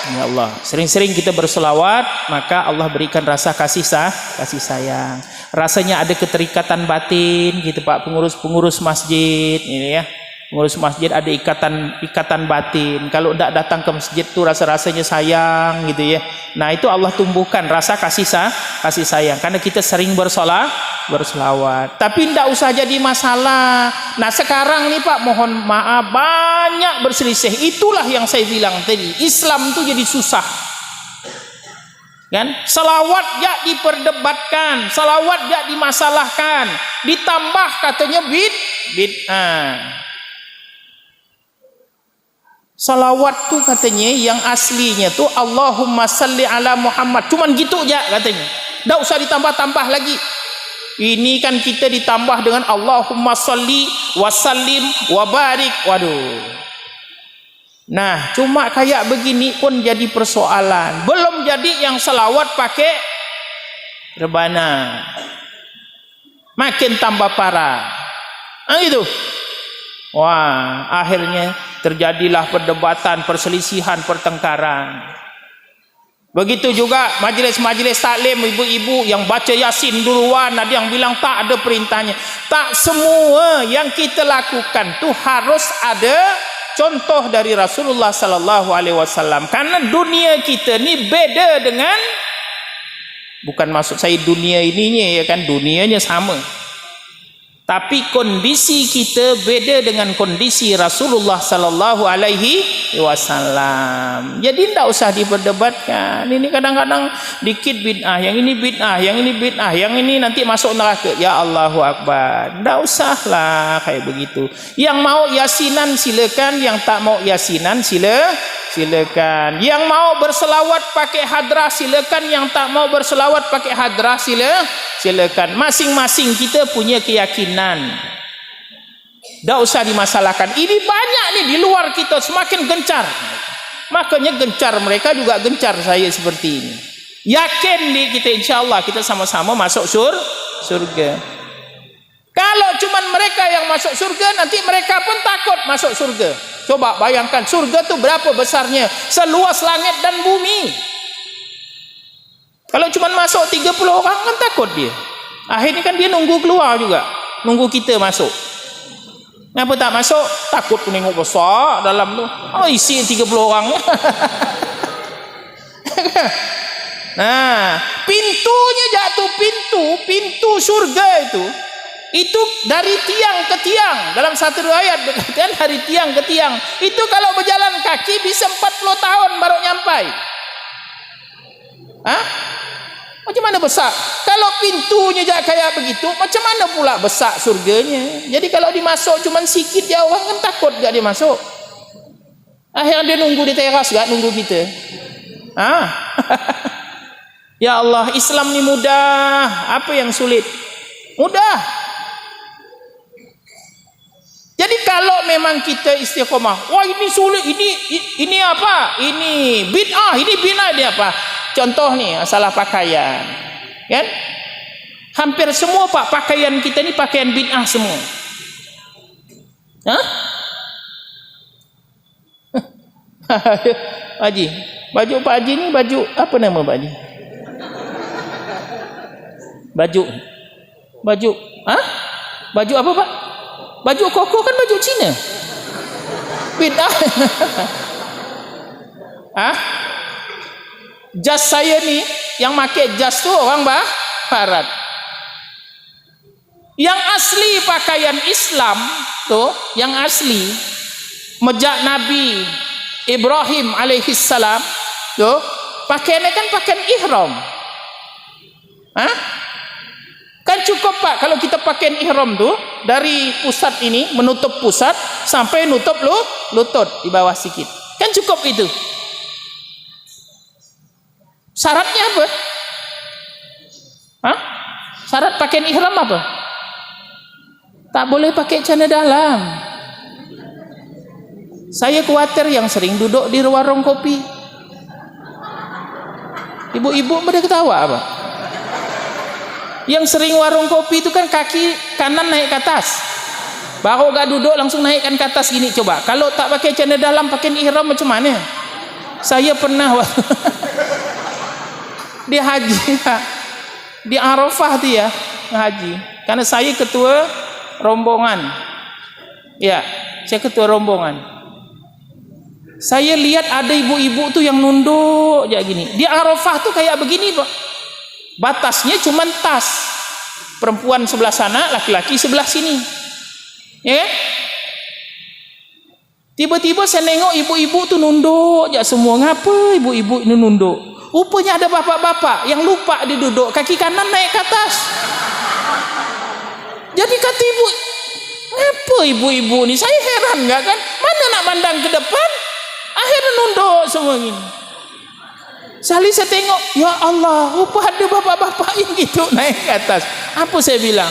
Ya Allah, sering-sering kita berselawat, maka Allah berikan rasa kasih sayang. Rasanya ada keterikatan batin gitu Pak, pengurus masjid ini ya. Pengurus masjid ada ikatan batin. Kalau tidak datang ke masjid tuh rasa-rasanya sayang gitu ya. Nah, itu Allah tumbuhkan rasa kasih sayang karena kita sering berselawat. Tapi tidak usah jadi masalah. Nah, sekarang nih Pak, mohon maaf banyak berselisih. Itulah yang saya bilang tadi. Islam tuh jadi susah. Kan? Salawat ya diperdebatkan, salawat ya dimasalahkan. Ditambah katanya bid'ah. Salawat tuh katanya yang aslinya tuh Allahumma salli ala Muhammad. Cuman gitu aja katanya. Nggak usah ditambah-tambah lagi. Ini kan kita ditambah dengan Allahumma salli wa sallim wa barik. Waduh. Nah, cuma kayak begini pun jadi persoalan. Belum jadi yang salawat pakai rebana. Makin tambah parah. Gitu. Wah, akhirnya terjadilah perdebatan, perselisihan, pertengkaran. Begitu juga majelis-majelis taklim ibu-ibu yang baca Yasin duluan, ada yang bilang tak ada perintahnya. Tak semua yang kita lakukan tuh harus ada contoh dari Rasulullah sallallahu alaihi wasallam. Karena dunia kita ni beda dengan, bukan maksud saya dunia ininya ya kan, dunianya sama. Tapi kondisi kita beda dengan kondisi Rasulullah sallallahu alaihi wasallam. Jadi tidak usah diperdebatkan. Ini kadang-kadang dikit bid'ah, yang ini bid'ah, yang ini bid'ah, yang ini nanti masuk neraka. Ya Allahu Akbar. Tidak usahlah kayak begitu. Yang mau yasinan silakan, yang tak mau yasinan silakan. Yang mau berselawat pakai hadrah silakan, yang tak mau berselawat pakai hadrah silakan. Masing-masing kita punya keyakinan. Tak usah dimasalahkan. Ini banyak nih di luar kita semakin gencar. Makanya gencar mereka juga gencar saya seperti ini. Yakin nih kita insyaallah kita sama-sama masuk surga. Kalau cuman mereka yang masuk surga, nanti mereka pun takut masuk surga. Coba bayangkan surga itu berapa besarnya? Seluas langit dan bumi. Kalau cuma masuk 30 orang kan takut dia. Akhirnya kan dia nunggu keluar juga. Nunggu kita masuk. Kenapa tak masuk? Takut nengok besar dalam tu. Oh, isi 30 orang. Nah, pintunya jatuh pintu surga itu dari tiang ke tiang. Dalam satu riwayat berkatakan dari tiang ke tiang. Itu kalau berjalan kaki bisa 40 tahun baru nyampai. Hah? Macam mana besar? Kalau pintunya je kayak begitu, macam mana pula besar surganya? Jadi kalau dimasuk cuma sikit je, orang kan takut gak dia masuk. Akhirnya dia nunggu di teras gak nunggu kita. Ah. Ya Allah, Islam ni mudah. Apa yang sulit? Mudah. Jadi kalau memang kita istiqomah, wah ini sulit, ini apa? Ini bid'ah dia apa? Contoh nih, masalah pakaian. Kan? Hampir semua pakaian kita ni pakaian bid'ah semua. Hah? Pak Haji, baju Pak Haji ni baju apa nama Pak Haji? Baju, hah? Baju apa Pak? Baju koko kan baju Cina. Bid'ah. Hah? Jas saya ni, yang pakai jas tu orang Barat. Yang asli pakaian Islam tu, yang asli mejak Nabi Ibrahim alaihi salam tu, pakaiannya kan pakaian ihram. Hah? Kan cukup Pak kalau kita pakaian ihram tu dari pusat ini menutup pusat sampai nutup lutut di bawah sikit. Kan cukup itu. Syaratnya apa? Hah? Syarat pakaian ihram apa? Tak boleh pakai celana dalam. Saya khawatir yang sering duduk di warung kopi. Ibu-ibu pada ketawa apa? Yang sering warung kopi itu kan kaki kanan naik ke atas. Baru gak duduk langsung naikkan ke atas gini. Coba kalau tak pakai celana dalam, pakai ihram macam mana? Saya pernah di haji, di Arafah tu ya, haji. Karena saya ketua rombongan. Ya, saya ketua rombongan. Saya lihat ada ibu-ibu tu yang nunduk aja gini. Di Arafah tu kayak begini, Pak. Batasnya cuma tas. Perempuan sebelah sana, laki-laki sebelah sini. Ya kan? Tiba-tiba saya nengok ibu-ibu tu nunduk aja semua. Ngapa ibu-ibu ini nunduk? Rupanya ada bapak-bapak yang lupa diduduk, kaki kanan naik ke atas. Jadi kata ibu, ngapa ibu-ibu ni? Saya heran enggak kan? Mana nak pandang ke depan? Akhirnya nunduk semua gini. Sekali saya tengok, ya Allah, rupa ada bapak-bapak yang gitu naik ke atas. Apa saya bilang?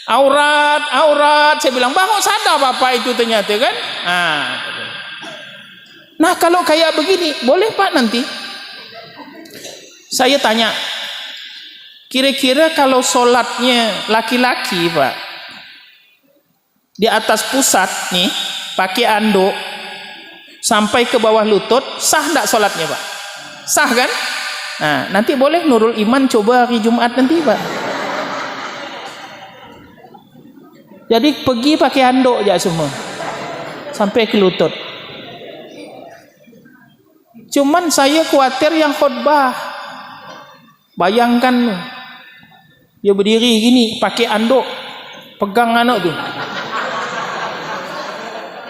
Aurat. Saya bilang, baru sadar bapak itu ternyata kan? Nah kalau kayak begini, boleh Pak nanti? Saya tanya, kira-kira kalau solatnya laki-laki Pak, di atas pusat nih, pakai anduk, sampai ke bawah lutut, sah tak solatnya Pak? Sah kan? Nah, nanti boleh Nurul Iman coba hari Jumat nanti Pak. Jadi pergi pakai anduk aja semua, sampai ke lutut. Cuman saya khawatir yang khutbah. Bayangkan dia berdiri gini, pakai anduk, pegang anak tu.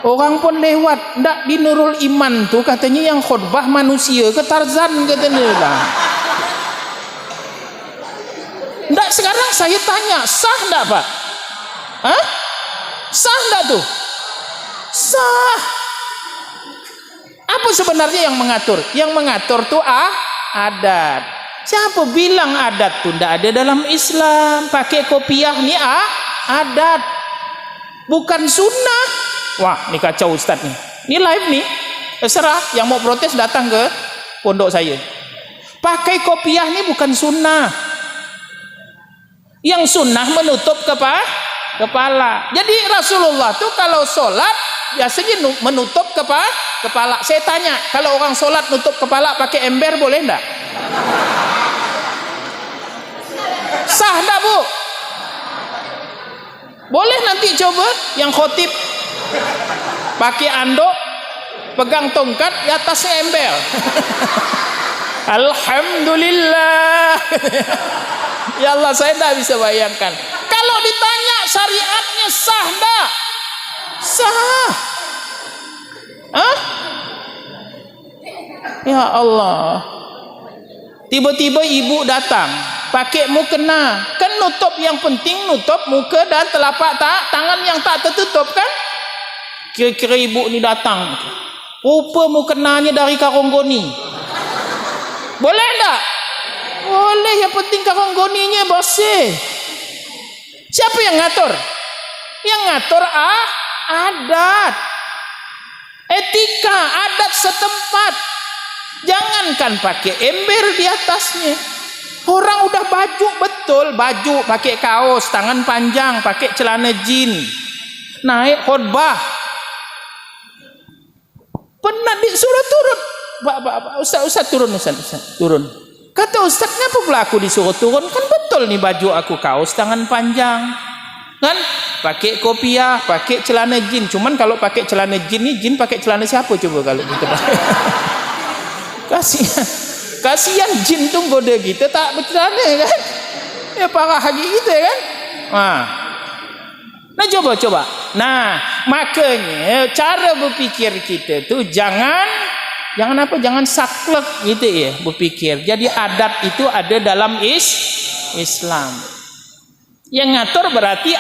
Orang pun lewat, ndak di Nurul Iman tu katanya yang khutbah manusia ke Tarzan katanya lah. Ndak, sekarang saya tanya, sah ndak Pak? Hah? Sah ndak tuh? Sah. Apa sebenarnya yang mengatur? Yang mengatur tuh adat. Siapa bilang adat tuh ndak ada dalam Islam? Pakai kopiah ni adat, bukan sunnah. Wah, ini kacau Ustaz nih. Ini live nih. Terserah yang mau protes datang ke pondok saya. Pakai kopiah nih bukan sunnah. Yang sunnah menutup kepala. Jadi Rasulullah tuh kalau sholat biasanya menutup kepala. Saya tanya, kalau orang sholat nutup kepala pakai ember boleh enggak? Sah enggak Bu? Boleh nanti coba yang khotib pakai anduk, pegang tongkat, di atasnya ember. Alhamdulillah. Ya Allah, saya tidak bisa bayangkan. Kalau ditanya syariatnya sah enggak? Sah. Hah? Ya Allah. Tiba-tiba ibu datang, pakai mukena. Kan nutup yang penting nutup muka dan telapak tangan yang tak tertutup kan? Kira-kira ibu ni datang. Rupa mukenanya dari karonggoni. Boleh tak? Boleh, yang penting karonggoninya bersih. Siapa yang ngatur? Yang ngatur adat. Etika adat setempat. Jangankan pakai ember di atasnya. Orang udah baju betul, baju pakai kaos, tangan panjang, pakai celana jin. Naik khutbah. Pernah disuruh turun. Ustaz turun, Ustaz turun. Kata Ustaz, kenapa pula aku disuruh turun? Kan betul nih baju aku kaos, tangan panjang. Kan pakai kopiah, pakai celana jin. Cuman kalau pakai celana jin ni, jin pakai celana siapa coba kalau kita pakai? Kasihan jin tu goda kita tak bercelana kan? Ya parah lagi kita kan? Nah coba. Nah, makanya cara berfikir kita tu jangan saklek gitu ya berfikir. Jadi adat itu ada dalam Islam. Yang ngatur berarti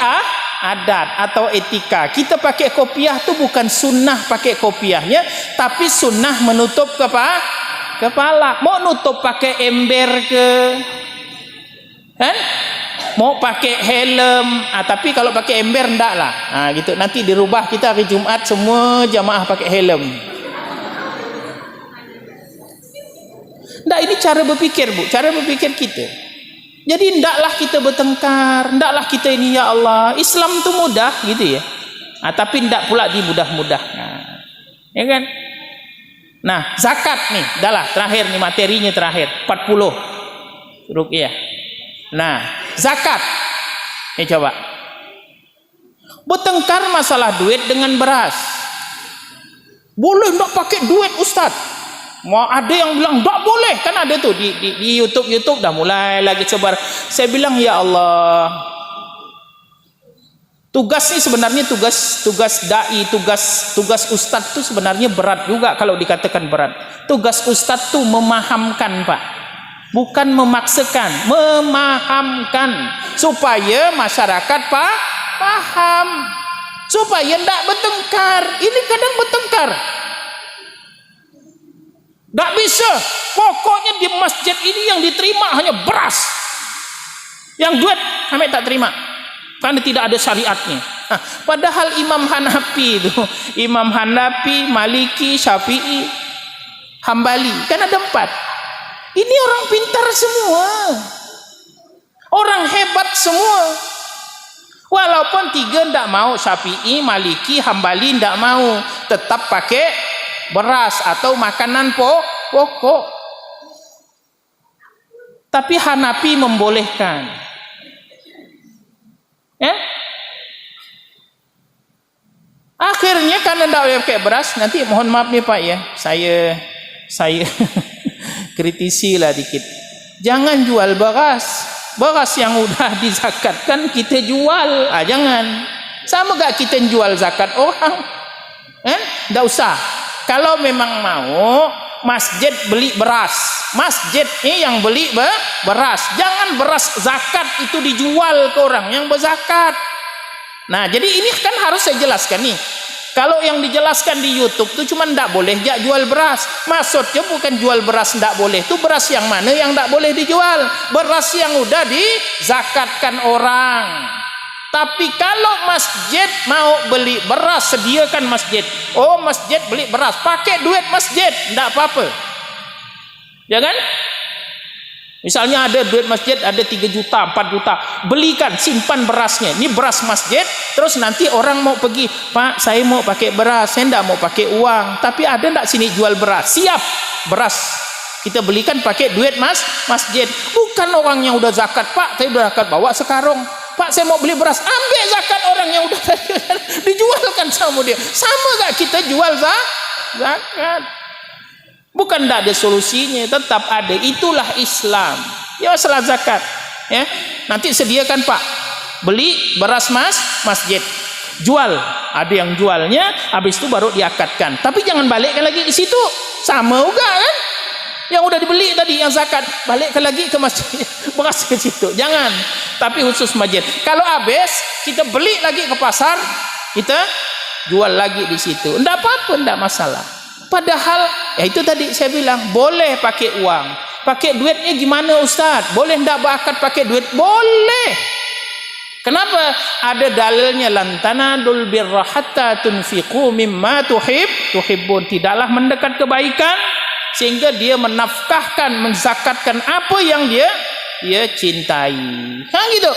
adat atau etika. Kita pakai kopiah tu bukan sunnah pakai kopiahnya, tapi sunnah menutup kepala. Mau nutup pakai ember ke? Kan? Mau pakai helm, tapi kalau pakai ember enggak lah. Gitu. Nanti dirubah kita hari Jumat semua jamaah pakai helm. Enggak, ini cara berfikir, Bu. Cara berfikir kita. Jadi hendaklah kita bertengkar, hendaklah kita ini ya Allah. Islam tu mudah gitu ya. Tapi hendak pula dimudah-mudah. Ya kan? Nah, zakat nih, dah lah terakhir nih materinya terakhir 40 rupiah. Nah, zakat. Coba. Bertengkar masalah duit dengan beras. Boleh enggak pakai duit Ustaz? Mau ada yang bilang enggak boleh, kan ada tuh di YouTube dah mulai lagi sebar. Saya bilang ya Allah, tugas ini sebenarnya tugas dai, tugas ustadz itu sebenarnya berat juga kalau dikatakan berat. Tugas ustadz itu memahamkan, Pak, bukan memaksakan, memahamkan supaya masyarakat paham, supaya tidak bertengkar. Ini kadang bertengkar. Tak bisa. Pokoknya di masjid ini yang diterima hanya beras. Yang duit kami tak terima. Karena tidak ada syariatnya. Padahal Imam Hanafi itu, Imam Hanafi, Maliki, Syafi'i, Hambali, kan ada 4. Ini orang pintar semua. Orang hebat semua. Walaupun 3 tidak mau, Syafi'i, Maliki, Hambali tidak mau, tetap pakai beras atau makanan pokok. Tapi Hanafi membolehkan. Ya? Akhirnya karena tidak boleh pakai beras, nanti mohon maaf nih Pak ya, saya kritisi lah dikit. Jangan jual beras yang udah dizakatkan kita jual. Jangan. Sama gak kita jual zakat orang? Tidak usah. Kalau memang mau, masjid beli beras. Masjid ini yang beli beras. Jangan beras zakat itu dijual ke orang yang berzakat. Nah, jadi ini kan harus saya jelaskan nih. Kalau yang dijelaskan di YouTube itu cuma tidak boleh jual beras. Maksudnya bukan jual beras tidak boleh. Itu beras yang mana yang tidak boleh dijual? Beras yang udah dizakatkan orang. Tapi kalau masjid mau beli beras, sediakan masjid. Oh, masjid beli beras, pakai duit masjid, tidak apa-apa. Ya kan? Misalnya ada duit masjid, ada 3 juta, 4 juta. Belikan, simpan berasnya. Ini beras masjid, terus nanti orang mau pergi, Pak, saya mau pakai beras, saya tidak mau pakai uang. Tapi ada tidak sini jual beras? Siap, beras. Kita belikan pakai duit masjid. Bukan orang yang udah zakat, Pak, saya udah zakat, bawa sekarung. Pak, saya mau beli beras, ambil zakat orang yang udah dijualkan sama dia. Sama gak kita jual zakat? Bukan tidak ada solusinya, tetap ada. Itulah Islam. Ya, masalah zakat. Ya, nanti sediakan Pak, beli beras masjid, jual. Ada yang jualnya, habis itu baru diakatkan. Tapi jangan balikkan lagi di situ. Sama juga kan? Yang udah dibeli tadi yang zakat, balikkan lagi ke masjid, beras ke situ. Jangan. Tapi khusus masjid. Kalau habis, kita beli lagi ke pasar, kita jual lagi di situ. Enggak apa-apa, enggak masalah. Padahal, ya itu tadi saya bilang, boleh pakai uang. Pakai duitnya gimana Ustaz? Boleh enggak bakat pakai duit? Boleh. Kenapa? Ada dalilnya, lan tanadul birra hatta tunfiqu mimma tuhibbun. Tidaklah mendekat kebaikan sehingga dia menafkahkan, menzakatkan apa yang dia cintai. Kan gitu.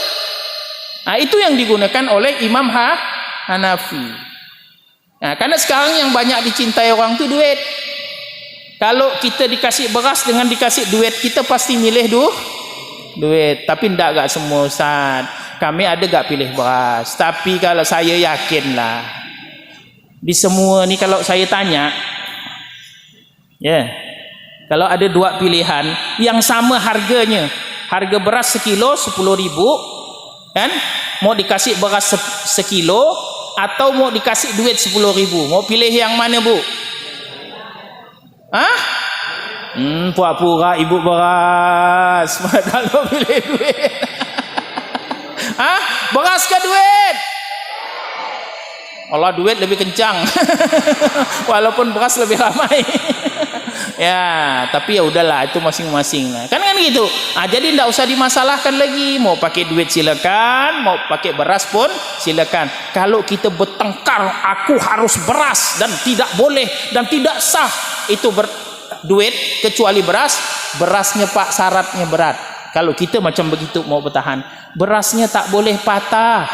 Nah, itu yang digunakan oleh Imam Hanafi. Nah, karena sekarang yang banyak dicintai orang itu duit. Kalau kita dikasih beras dengan dikasih duit, kita pasti milih duit. Tapi enggak semua Ustaz. Kami ada gak pilih beras. Tapi kalau saya yakinlah, di semua ni kalau saya tanya, kalau ada dua pilihan yang sama harganya, harga beras sekilo 10.000, kan? Mau dikasih beras sekilo atau mau dikasih duit 10.000, mau pilih yang mana Bu? Hah? Pura-pura ibu beras, padahal pilih duit. Hah? Beras ke duit? Allah, duit lebih kencang. Walaupun beras lebih ramai. Ya, tapi ya udahlah, itu masing-masing lah. Kan gitu. Jadi enggak usah dimasalahkan lagi. Mau pakai duit silakan, mau pakai beras pun silakan. Kalau kita bertengkar, aku harus beras dan tidak boleh dan tidak sah itu duit kecuali beras. Berasnya Pak syaratnya berat. Kalau kita macam begitu mau bertahan, berasnya tak boleh patah.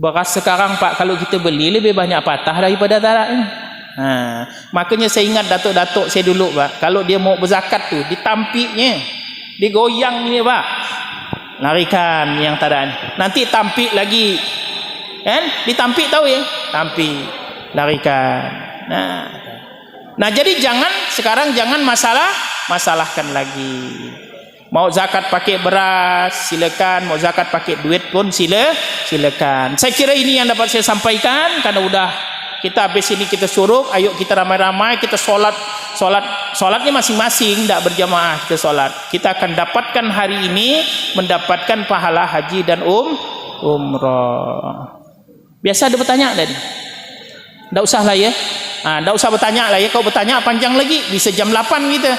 Beras sekarang Pak kalau kita beli lebih banyak patah daripada taraknya. Makanya saya ingat datuk-datuk saya dulu Pak, kalau dia mau berzakat tu ditampiknya, digoyang ni Pak, larikan yang tadaan, nanti tampik lagi, kan? Ditampik tahu ya? Tampik, larikan. Nah jadi sekarang jangan masalahkan lagi. Mau zakat pakai beras silakan, mau zakat pakai duit pun silakan. Saya kira ini yang dapat saya sampaikan, karena udah kita habis ini kita suruh, ayo kita ramai-ramai kita solatnya masing-masing, tidak berjamaah kita solat. Kita akan dapatkan hari ini mendapatkan pahala haji dan umrah. Biasa ada bertanya tadi? Tidak usah lah ya. Tidak usah bertanya lah ya. Kau bertanya panjang lagi, bisa jam 8 kita.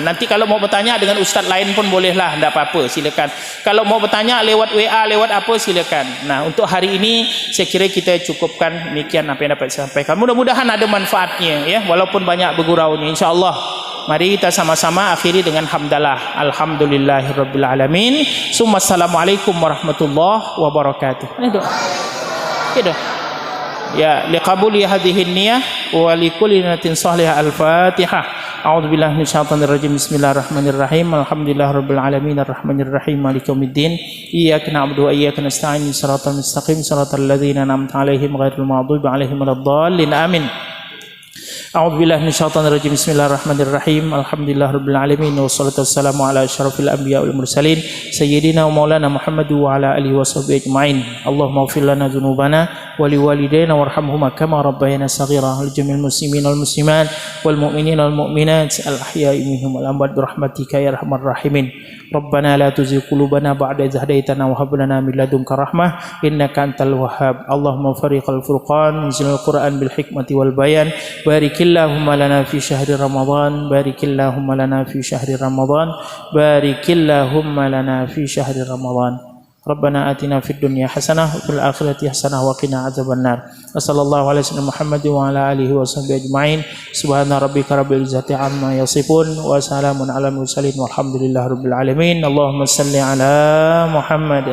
Nanti kalau mau bertanya dengan ustaz lain pun bolehlah, tidak apa-apa, silakan. Kalau mau bertanya lewat WA, lewat apa, silakan. Nah, untuk hari ini saya kira kita cukupkan demikian apa yang dapat saya sampaikan. Mudah-mudahan ada manfaatnya ya, walaupun banyak berguraunya insyaallah. Mari kita sama-sama akhiri dengan hamdalah. Alhamdulillahirabbil alamin. Summa assalamualaikum warahmatullahi wabarakatuh. Ini doa. Gitu. Ya, liqabuli hadhihi niyyah wa likulli niyatin salihah. Al-Fatihah. A'udzubillahi minasyaitonir rajim. Bismillahirrahmanirrahim. Alhamdulillahirabbil alamin arrahmanir rahim maliki yaumiddin. Iyyaka na'budu wa iyyaka nasta'in. Shiratal mustaqim shiratal ladzina an'amta 'alaihim ghairil maghdubi 'alaihim waladdallin. Amin. A'udzubillahi minasyaitonir rajim. Bismillahirrahmanirrahim. Alhamdulillahirabbil alamin wassalatu wassalamu ala asyrafil anbiya wal mursalin sayyidina wa maulana Muhammad wa ala alihi washabbihi ajmain. Allahumma ighfir lana dzunubana wa liwalidayna warhamhuma kama rabbayana shaghira. Wal jamil muslimin wal muslimat wal mu'minin wal mu'minat al ahya'i minhum wal amwat bi rahmatika ya arhamar rahimin. Rabbana la tuzigh qulubana ba'da idh hadaytana wa hab lana min ladunka rahmah innaka antal wahhab. Allahumma fariqal furqan anzilal qur'an bil hikmati wal bayan. Barikillahumma lana fi syahri Ramadan. Barikillahumma lana fi syahri Ramadan. Barikillahumma lana fi syahri Ramadan. Rabbana atina fid dunya hasanah wa fil akhirati hasanah wa qina adzabannar. Wassallallahu ala sayyidina Muhammad wa ala alihi washabbihi ajmain. Subhana rabbika rabbil izzati amma yasifun wa salamun alal mursalin walhamdulillahi rabbil alamin. Allahumma shalli ala Muhammad.